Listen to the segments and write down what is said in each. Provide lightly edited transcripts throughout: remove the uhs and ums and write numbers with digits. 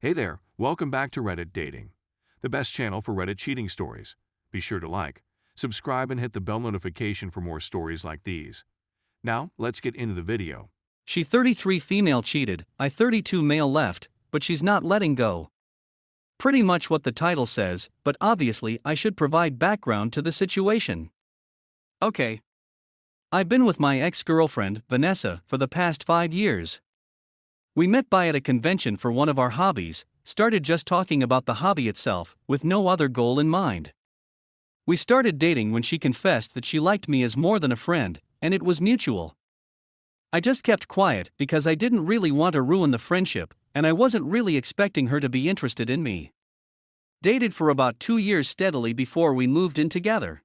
Hey there, welcome back to Reddit Dating, the best channel for Reddit cheating stories. Be sure to like, subscribe, and hit the bell notification for more stories like these. Now, let's get into the video. She 33 female cheated, I 32 male left, but she's not letting go. Pretty much what the title says, but obviously I should provide background to the situation. Okay. I've been with my ex-girlfriend, Vanessa, for the past 5 years. We met at a convention for one of our hobbies, started just talking about the hobby itself, with no other goal in mind. We started dating when she confessed that she liked me as more than a friend, and it was mutual. I just kept quiet because I didn't really want to ruin the friendship, and I wasn't really expecting her to be interested in me. Dated for about 2 years steadily before we moved in together.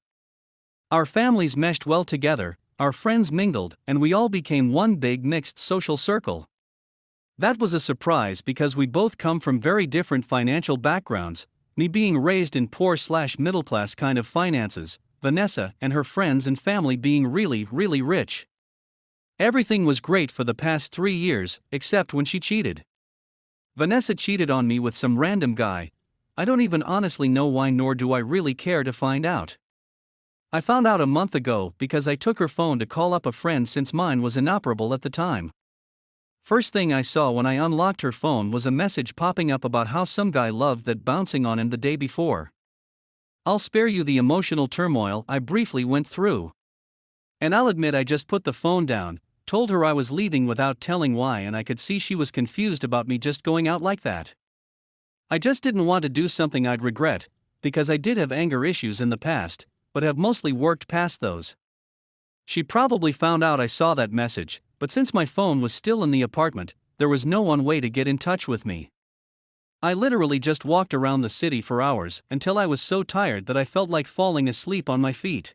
Our families meshed well together, our friends mingled, and we all became one big mixed social circle. That was a surprise because we both come from very different financial backgrounds, me being raised in poor/middle class kind of finances, Vanessa and her friends and family being really rich. Everything was great for the past 3 years, except when she cheated. Vanessa cheated on me with some random guy. I don't even honestly know why, nor do I really care to find out. I found out a month ago because I took her phone to call up a friend since mine was inoperable at the time. First thing I saw when I unlocked her phone was a message popping up about how some guy loved that bouncing on him the day before. I'll spare you the emotional turmoil I briefly went through. And I'll admit I just put the phone down, told her I was leaving without telling why, and I could see she was confused about me just going out like that. I just didn't want to do something I'd regret, because I did have anger issues in the past, but have mostly worked past those. She probably found out I saw that message, but since my phone was still in the apartment, there was no one way to get in touch with me. I literally just walked around the city for hours until I was so tired that I felt like falling asleep on my feet.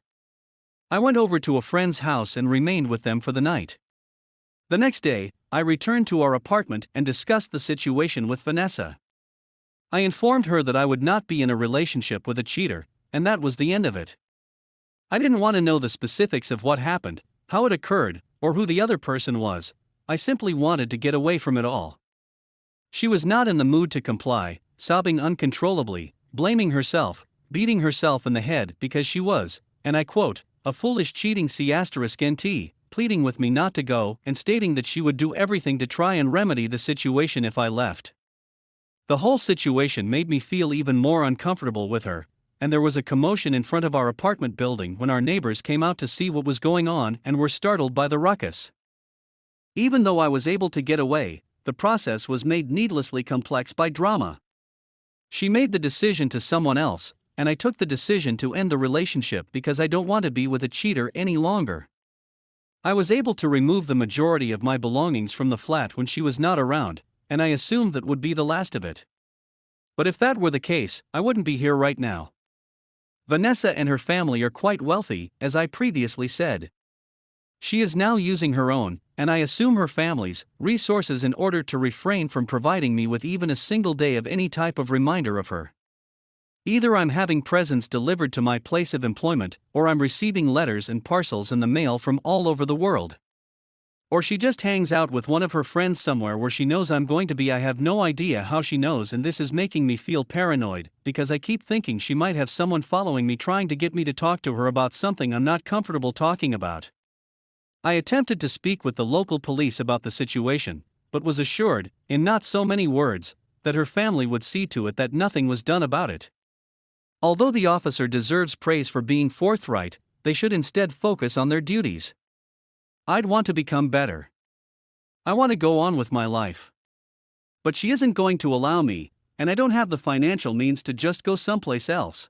I went over to a friend's house and remained with them for the night. The next day, I returned to our apartment and discussed the situation with Vanessa. I informed her that I would not be in a relationship with a cheater, and that was the end of it. I didn't want to know the specifics of what happened, how it occurred, or who the other person was. I simply wanted to get away from it all. She was not in the mood to comply, sobbing uncontrollably, blaming herself, beating herself in the head because she was, and I quote, a foolish cheating C*NT, pleading with me not to go and stating that she would do everything to try and remedy the situation if I left. The whole situation made me feel even more uncomfortable with her, and there was a commotion in front of our apartment building when our neighbors came out to see what was going on and were startled by the ruckus. Even though I was able to get away, the process was made needlessly complex by drama. She made the decision to someone else, and I took the decision to end the relationship because I don't want to be with a cheater any longer. I was able to remove the majority of my belongings from the flat when she was not around, and I assumed that would be the last of it. But if that were the case, I wouldn't be here right now. Vanessa and her family are quite wealthy, as I previously said. She is now using her own, and I assume her family's, resources in order to refrain from providing me with even a single day of any type of reminder of her. Either I'm having presents delivered to my place of employment, or I'm receiving letters and parcels in the mail from all over the world. Or she just hangs out with one of her friends somewhere where she knows I'm going to be. I have no idea how she knows, and this is making me feel paranoid, because I keep thinking she might have someone following me trying to get me to talk to her about something I'm not comfortable talking about. I attempted to speak with the local police about the situation, but was assured, in not so many words, that her family would see to it that nothing was done about it. Although the officer deserves praise for being forthright, they should instead focus on their duties. I'd want to become better. I want to go on with my life. But she isn't going to allow me, and I don't have the financial means to just go someplace else.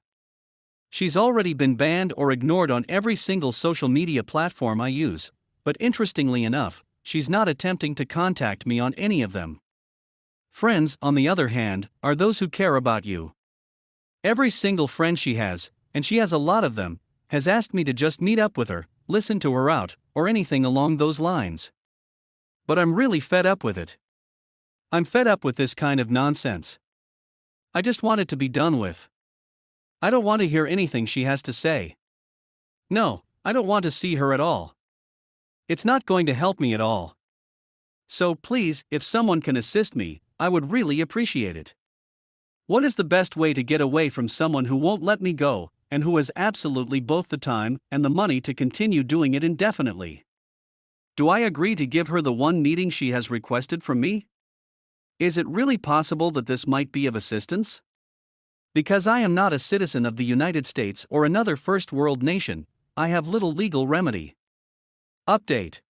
She's already been banned or ignored on every single social media platform I use, but interestingly enough, she's not attempting to contact me on any of them. Friends, on the other hand, are those who care about you. Every single friend she has, and she has a lot of them, has asked me to just meet up with her, listen to her out, or anything along those lines. But I'm really fed up with it. I'm fed up with this kind of nonsense. I just want it to be done with. I don't want to hear anything she has to say. No, I don't want to see her at all. It's not going to help me at all. So please, if someone can assist me, I would really appreciate it. What is the best way to get away from someone who won't let me go, and who has absolutely both the time and the money to continue doing it indefinitely? Do I agree to give her the one meeting she has requested from me? Is it really possible that this might be of assistance? Because I am not a citizen of the United States or another first world nation, I have little legal remedy. Update.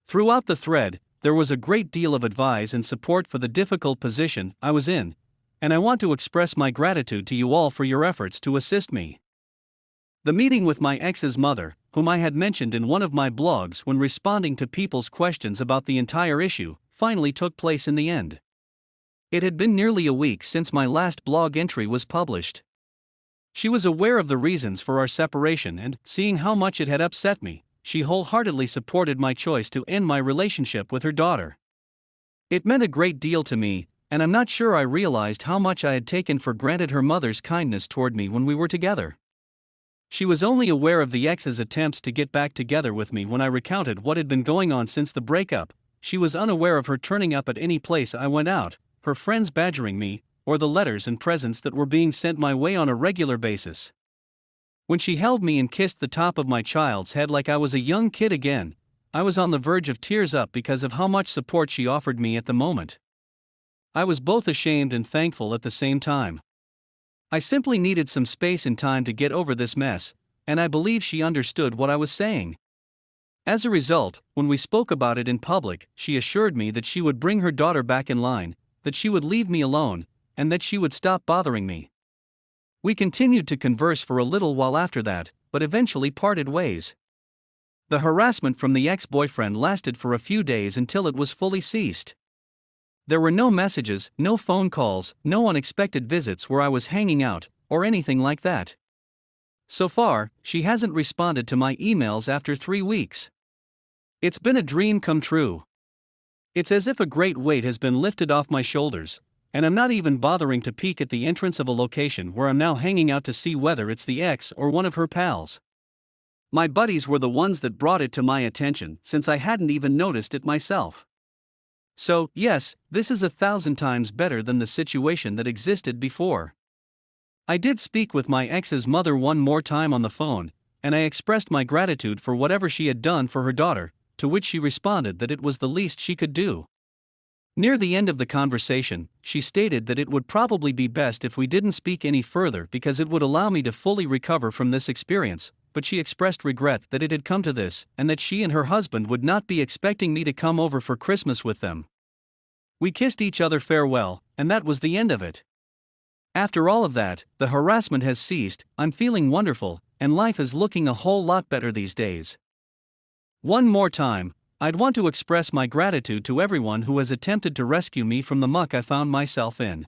Throughout the thread, there was a great deal of advice and support for the difficult position I was in, and I want to express my gratitude to you all for your efforts to assist me. The meeting with my ex's mother, whom I had mentioned in one of my blogs when responding to people's questions about the entire issue, finally took place in the end. It had been nearly a week since my last blog entry was published. She was aware of the reasons for our separation and, seeing how much it had upset me, she wholeheartedly supported my choice to end my relationship with her daughter. It meant a great deal to me, and I'm not sure I realized how much I had taken for granted her mother's kindness toward me when we were together. She was only aware of the ex's attempts to get back together with me when I recounted what had been going on since the breakup. She was unaware of her turning up at any place I went out, her friends badgering me, or the letters and presents that were being sent my way on a regular basis. When she held me and kissed the top of my child's head like I was a young kid again, I was on the verge of tears up because of how much support she offered me at the moment. I was both ashamed and thankful at the same time. I simply needed some space and time to get over this mess, and I believe she understood what I was saying. As a result, when we spoke about it in public, she assured me that she would bring her daughter back in line, that she would leave me alone, and that she would stop bothering me. We continued to converse for a little while after that, but eventually parted ways. The harassment from the ex-boyfriend lasted for a few days until it was fully ceased. There were no messages, no phone calls, no unexpected visits where I was hanging out, or anything like that. So far, she hasn't responded to my emails after 3 weeks. It's been a dream come true. It's as if a great weight has been lifted off my shoulders, and I'm not even bothering to peek at the entrance of a location where I'm now hanging out to see whether it's the ex or one of her pals. My buddies were the ones that brought it to my attention since I hadn't even noticed it myself. So, yes, this is 1,000 times better than the situation that existed before. I did speak with my ex's mother one more time on the phone, and I expressed my gratitude for whatever she had done for her daughter, to which she responded that it was the least she could do. Near the end of the conversation, she stated that it would probably be best if we didn't speak any further because it would allow me to fully recover from this experience, but she expressed regret that it had come to this and that she and her husband would not be expecting me to come over for Christmas with them. We kissed each other farewell, and that was the end of it. After all of that, the harassment has ceased, I'm feeling wonderful, and life is looking a whole lot better these days. One more time, I'd want to express my gratitude to everyone who has attempted to rescue me from the muck I found myself in.